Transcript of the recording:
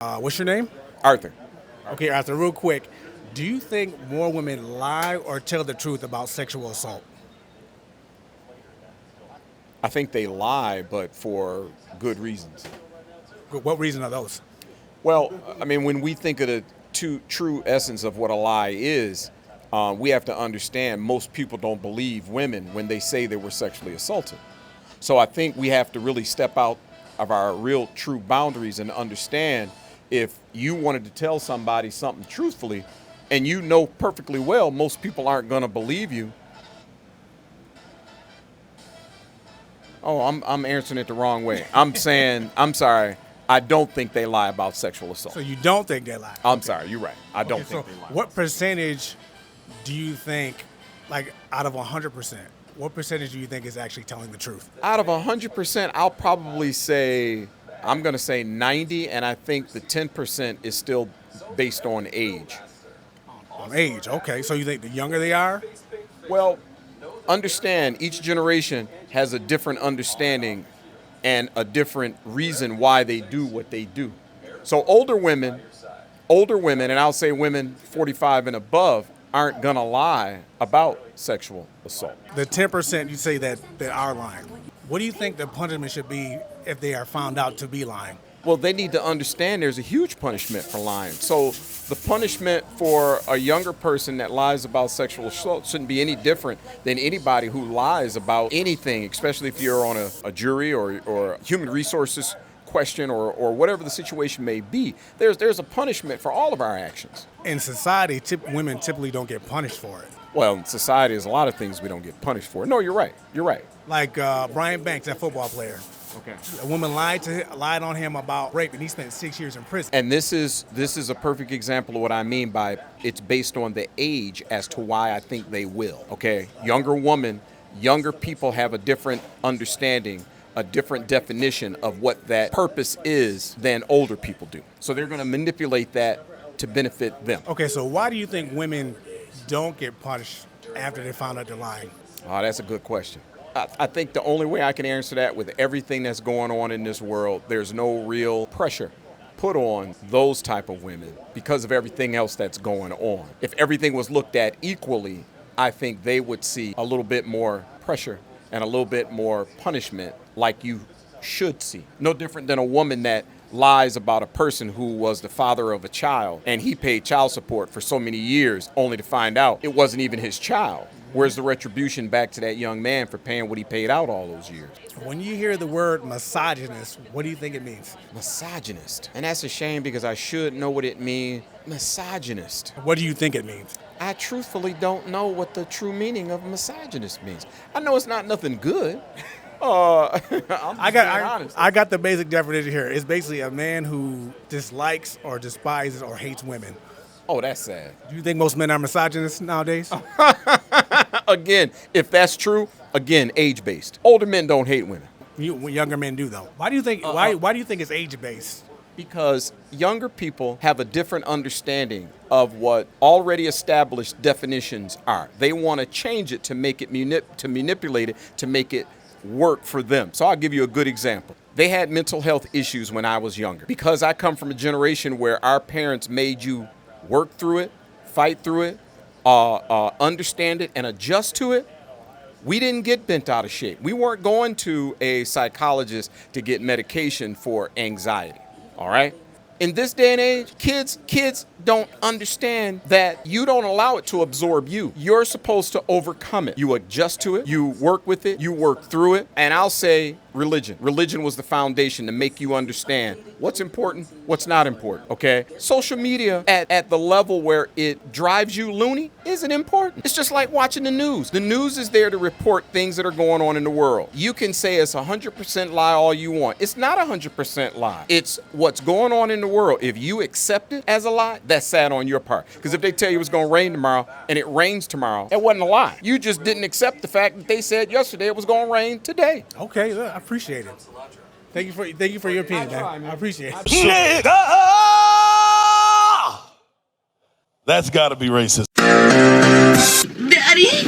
What's your name? Arthur. Okay, Arthur, real quick. Do you think more women lie or tell the truth about sexual assault? I think they lie, but for good reasons. What reason are those? Well, I mean, when we think of the true essence of what a lie is, we have to understand most people don't believe women when they say they were sexually assaulted. So I think we have to really step out of our real true boundaries and understand if you wanted to tell somebody something truthfully and you know perfectly well most people aren't going to believe you. Oh, I'm answering it the wrong way. I'm saying, I'm sorry, I don't think they lie about sexual assault. So you don't think they lie? I'm sorry, you're right. I don't Okay, think so they lie. what percentage do you think, like out of 100%, what percentage do you think is actually telling the truth? Out of 100%, I'll probably say, I'm going to say 90, and I think the 10% is still based on age. On age, okay. So you think the younger they are? Well, understand each generation has a different understanding and a different reason why they do what they do. So older women, and I'll say women 45 and above, aren't gonna lie about sexual assault. The 10% you say that are lying. What do you think the punishment should be if they are found out to be lying? Well, they need to understand there's a huge punishment for lying. So the punishment for a younger person that lies about sexual assault shouldn't be any different than anybody who lies about anything, especially if you're on a jury or human resources question or whatever the situation may be. There's a punishment for all of our actions. In society, women typically don't get punished for it. Well, in society, there's a lot of things we don't get punished for. No, you're right. You're right. Like Brian Banks, that football player. Okay. A woman lied on him about rape, and he spent 6 years in prison. And this is a perfect example of what I mean by it's based on the age as to why I think they will. Okay, younger people have a different understanding, a different definition of what that purpose is than older people do. So they're going to manipulate that to benefit them. Okay, so why do you think women don't get punished after they found out they're lying? Oh, that's a good question. I think the only way I can answer that, with everything that's going on in this world, there's no real pressure put on those type of women because of everything else that's going on. If everything was looked at equally, I think they would see a little bit more pressure and a little bit more punishment like you should see. No different than a woman that lies about a person who was the father of a child and he paid child support for so many years only to find out it wasn't even his child. Where's the retribution back to that young man for paying what he paid out all those years? When you hear the word misogynist, what do you think it means? Misogynist. And that's a shame because I should know what it means. Misogynist. What do you think it means? I truthfully don't know what the true meaning of misogynist means. I know it's not nothing good. I got the basic definition here. It's basically a man who dislikes or despises or hates women. Oh, that's sad. Do you think most men are misogynists nowadays? Again, if that's true, age-based. Older men don't hate women. Younger men do, though. Why do you think? Why do you think it's age-based? Because younger people have a different understanding of what already established definitions are. They want to change it to make it manipulate it to make it work for them. So I'll give you a good example. They had mental health issues when I was younger. Because I come from a generation where our parents made you work through it, fight through it, understand it, and adjust to it, we didn't get bent out of shape. We weren't going to a psychologist to get medication for anxiety, all right? In this day and age, kids don't understand that you don't allow it to absorb you. You're supposed to overcome it. You adjust to it, you work with it, you work through it, and I'll say religion. Religion was the foundation to make you understand what's important, what's not important, okay? Social media at the level where it drives you loony isn't important. It's just like watching the news. The news is there to report things that are going on in the world. You can say it's 100% lie all you want. It's not 100% lie. It's what's going on in the world. If you accept it as a lie, that's sad on your part. Because if they tell you it's going to rain tomorrow and it rains tomorrow, it wasn't a lie. You just didn't accept the fact that they said yesterday it was going to rain today. Okay, I appreciate it. Thank you for your opinion, man. I appreciate it. Nigga! That's got to be racist.